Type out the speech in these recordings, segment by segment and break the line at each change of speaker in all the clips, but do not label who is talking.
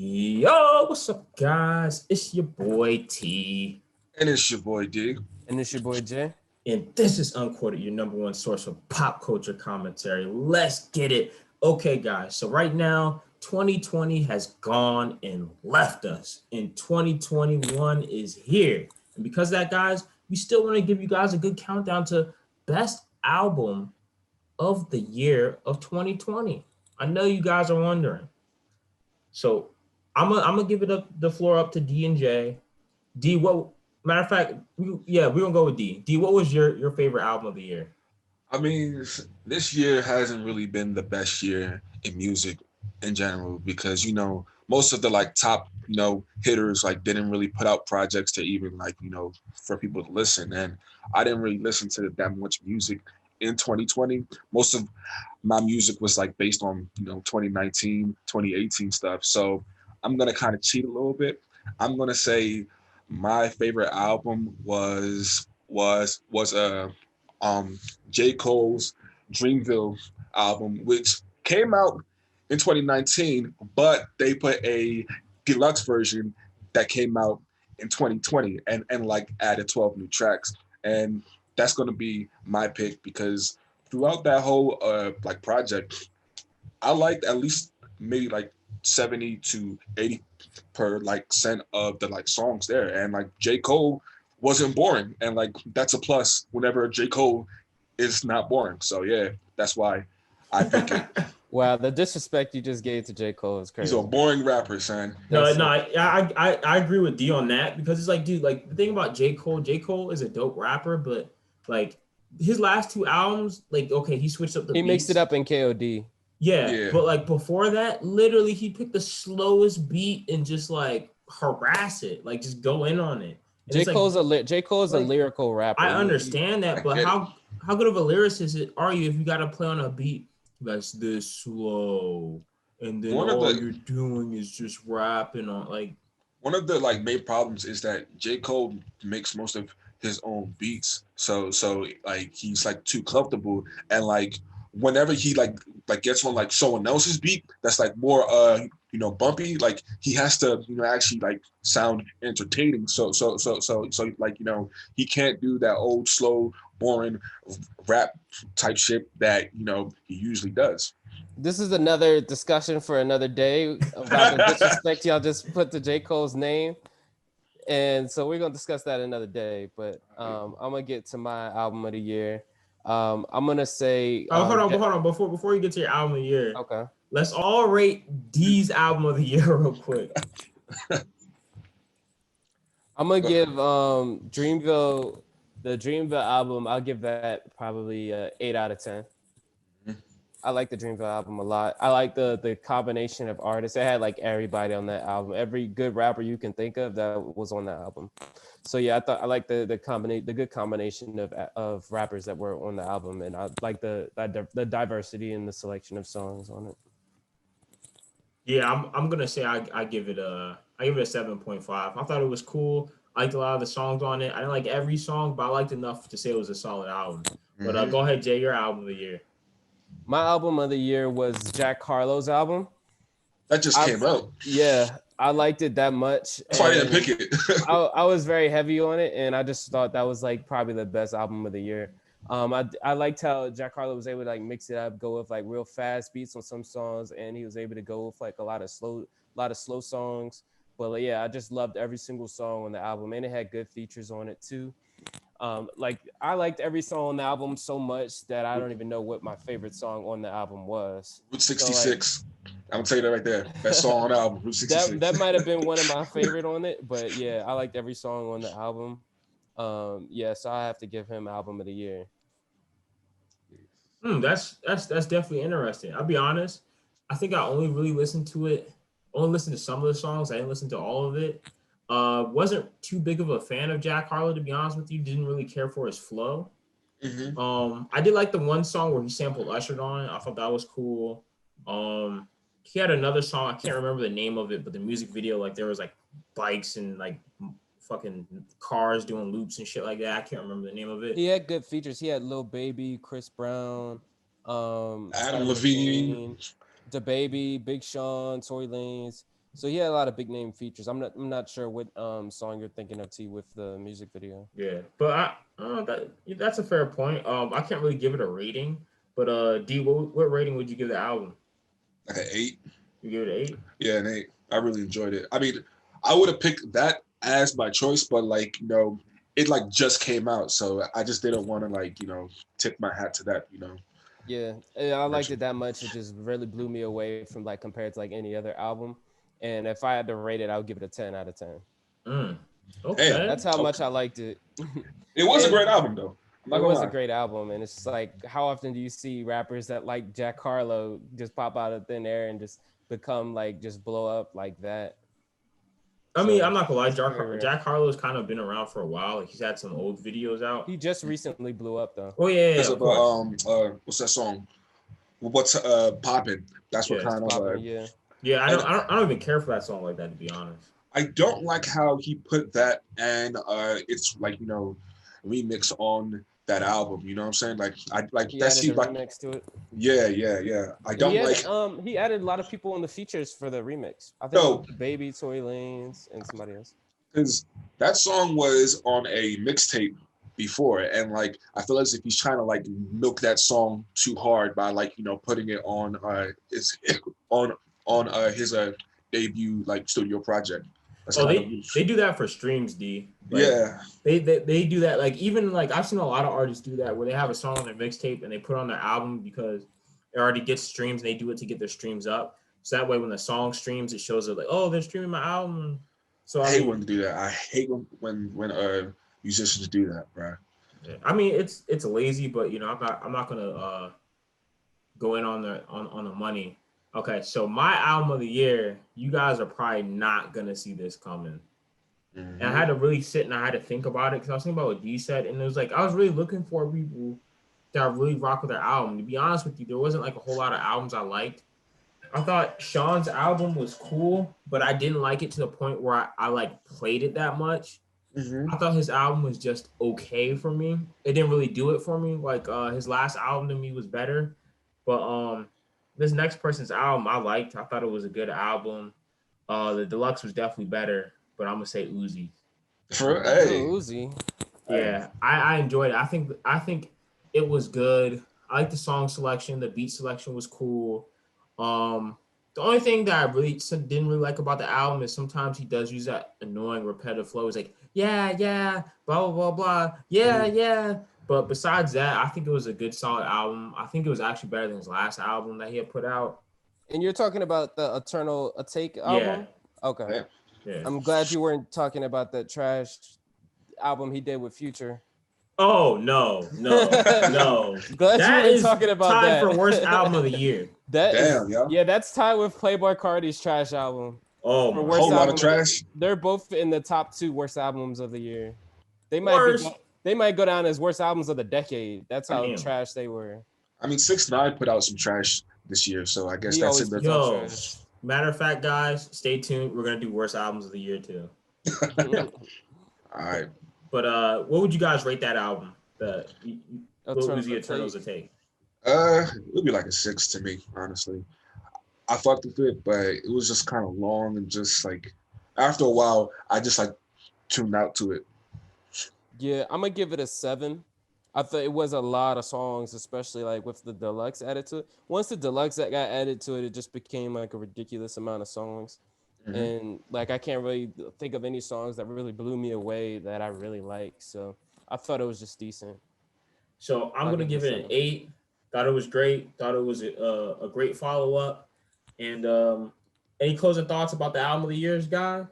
Yo, what's up, guys? It's your boy T,
And it's your boy D.
And it's your boy Jay.
and this is Unquoted, your number one source of pop culture commentary. Let's get it. Okay, guys, so right now, 2020 has gone and left us, and 2021 is here. And because of that, guys, we still want to give you guys a good countdown to best album of the year of 2020. I know you guys are wondering. So I'm gonna give it up the floor up to D and J. D, what matter of fact, we're gonna go with D. D, what was your favorite album of the year?
I mean, this year hasn't really been the best year in music in general because most of the like top hitters like didn't really put out projects to even like for people to listen, and I didn't really listen to that much music in 2020. Most of my music was like based on 2019, 2018 stuff. So I'm gonna kind of cheat a little bit. I'm gonna say my favorite album was um J. Cole's Dreamville album, which came out in 2019, but they put a deluxe version that came out in 2020 and like added 12 new tracks. And that's going to be my pick because throughout that whole like project, I liked at least maybe like 70 to 80 per like cent of the like songs there. And like J. Cole wasn't boring. And like that's a plus whenever J. Cole is not boring. So yeah, that's why I pick it.
Wow, the disrespect you just gave to J. Cole is
He's
crazy.
a boring rapper, son.
No, I agree with D on that because it's like, dude, like the thing about J. Cole is a dope rapper, but like his last two albums, like okay, he switched up the
He
beats.
mixed it up in KOD.
Yeah, but like before that, literally he picked the slowest beat and just like harass it, like just go in on it. And
J. Cole's
like,
a lyrical rapper.
I understand that, but how good of a lyricist are you if you got to play on a beat that's this slow, and then all you're doing is just rapping on like.
One of the like main problems is that J. Cole makes most of his own beats, so like he's like too comfortable, and like whenever he like gets on like someone else's beat that's like more bumpy, like he has to actually like sound entertaining. So like he can't do that old slow boring rap type shit that he usually does.
This is another discussion for another day about the disrespect y'all just put to J. Cole's name. And so we're gonna discuss that another day. But I'm gonna get to my album of the year. I'm gonna say
hold on. Before you get to your album of the year,
okay.
Let's all rate D's album of the year real quick.
I'm gonna give Dreamville, the Dreamville album, I'll give that probably 8 out of 10. I like the Dreamville album a lot. I like the combination of artists. It had like everybody on that album. Every good rapper you can think of that was on that album. So yeah, I like the good combination of rappers that were on the album, and I like the diversity and the selection of songs on it.
Yeah, I'm gonna say I give it a 7.5. I thought it was cool. I liked a lot of the songs on it. I didn't like every song, but I liked enough to say it was a solid album. But go ahead, Jay, your album of the year.
My album of the year was Jack Harlow's album.
That just came out.
Yeah, I liked it that much.
That's why I didn't pick it.
I was very heavy on it, and I just thought that was like probably the best album of the year. I liked how Jack Harlow was able to like mix it up, go with like real fast beats on some songs, and he was able to go with like a lot of slow songs. But yeah, I just loved every single song on the album, and it had good features on it too. Like I liked every song on the album so much that I don't even know what my favorite song on the album was.
Route 66. So, like, I'm gonna tell you that right there. Best song on the album, Route 66.
That might have been one of my favorite on it, but yeah, I liked every song on the album. Yeah, so I have to give him album of the year.
That's definitely interesting. I'll be honest. I think I only really listened to some of the songs. I didn't listen to all of it. Wasn't too big of a fan of Jack Harlow, to be honest with you. Didn't really care for his flow. I did like the one song where he sampled Usher on it. I thought that was cool. He had another song, I can't remember the name of it, but the music video, like there was like bikes and like fucking cars doing loops and shit like that. I can't remember the name of it.
He had good features. He had Lil Baby, Chris Brown,
Adam Levine,
DaBaby, Big Sean, Tory Lanez. So he had a lot of big name features. I'm not sure what song you're thinking of, T, with the music video.
Yeah, but that's a fair point. I can't really give it a rating, but D, what rating would you give the album?
Like an 8.
You give it an 8?
Yeah, an 8. I really enjoyed it. I mean, I would have picked that as my choice, but like, it like just came out, so I just didn't want to like, tip my hat to that,
Yeah, I liked it that much. It just really blew me away from like compared to like any other album. And if I had to rate it, I would give it a 10 out of 10.
Okay.
That's how much I liked it.
It was a great album though.
It was a great album, and it's just like, how often do you see rappers that like Jack Harlow just pop out of thin air and just become like just blow up like that?
I mean, I'm not gonna lie, Jack Harlow's kind of been around for a while. Like, he's had some old videos out.
He just recently blew up though.
Oh yeah.
What's that song? What's Poppin'? That's what kind of
yeah.
Yeah, I don't even care for that song like that, to be honest.
I don't like how he put that and it's like, remix on that album. You know what I'm saying? Like I like
that
seems like
remix to it.
Yeah. I don't like.
He added a lot of people on the features for the remix. I think Baby, Tory Lanez, and somebody else. Because
that song was on a mixtape before, and like I feel as if he's trying to like milk that song too hard by like putting it on his debut like studio project.
They do that for streams, D. Like,
yeah.
They do that. Like, even like I've seen a lot of artists do that where they have a song on their mixtape and they put it on their album because it already gets streams and they do it to get their streams up. So that way when the song streams, it shows up like, oh, they're streaming my album. So
I hate when they do that. I hate when musicians do that, bro.
Yeah. I mean, it's lazy, but I'm not gonna go in on the money. Okay, so my album of the year, you guys are probably not gonna see this coming. And I had to really sit and I had to think about it because I was thinking about what D said, and it was like I was really looking for people that really rock with their album. To be honest with you, there wasn't like a whole lot of albums I liked. I thought Sean's album was cool, but I didn't like it to the point where I like played it that much. I thought his album was just okay for me. It didn't really do it for me. Like his last album to me was better, but this next person's album I liked. I thought it was a good album. The deluxe was definitely better, but I'm gonna say Uzi.
Uzi.
Yeah, I enjoyed it. I think it was good. I like the song selection. The beat selection was cool. The only thing that I really didn't really like about the album is sometimes he does use that annoying repetitive flow. It's like, yeah, blah, blah, blah, blah. Yeah. But besides that, I think it was a good, solid album. I think it was actually better than his last album that he had put out.
And you're talking about the Eternal Take album?
Yeah.
Okay.
Yeah.
I'm glad you weren't talking about that trash album he did with Future.
Oh, no.
Glad
that
you were talking about
tied
that.
for worst album of the year.
Yeah, that's tied with Playboi Carti's trash album.
Oh,
a whole lot of trash.
They're both in the top 2 worst albums of the year. They might go down as worst albums of the decade. That's how trash they were.
I mean, 6ix9ine put out some trash this year, so I guess that's in the
Matter of fact, guys, stay tuned. We're gonna do worst albums of the year too.
All right.
But what would you guys rate that album? What was the Eternals Take?
It would be like a 6 to me, honestly. I fucked with it, but it was just kind of long and just like after a while, I just like tuned out to it.
Yeah, I'm gonna give it a 7. I thought it was a lot of songs, especially like with the deluxe added to it. Once the deluxe that got added to it, it just became like a ridiculous amount of songs. And like I can't really think of any songs that really blew me away that I really like. So I thought it was just decent.
So I'm gonna give it an 8. Thought it was great. Thought it was a great follow up. And any closing thoughts about the album of the year's guy?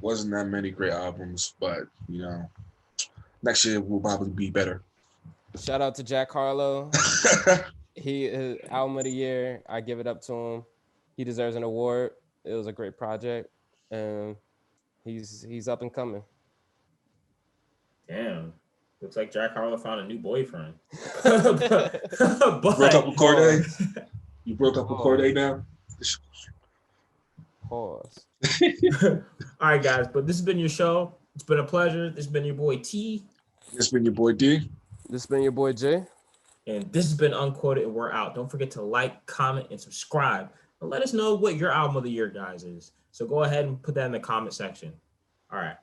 Wasn't that many great albums, but next year will probably be better.
Shout out to Jack Harlow. His album of the year. I give it up to him. He deserves an award. It was a great project, and he's up and coming.
Damn, looks like Jack Harlow found a new boyfriend.
Broke up with Corday. You broke up with Corday now.
Pause.
All right, guys, but this has been your show. It's been a pleasure. This has been your boy T.
This has been your boy D.
This has been your boy J.
And this has been Unquoted, and we're out. Don't forget to like, comment, and subscribe But let us know what your album of the year, guys, is. So go ahead and put that in the comment section. All right.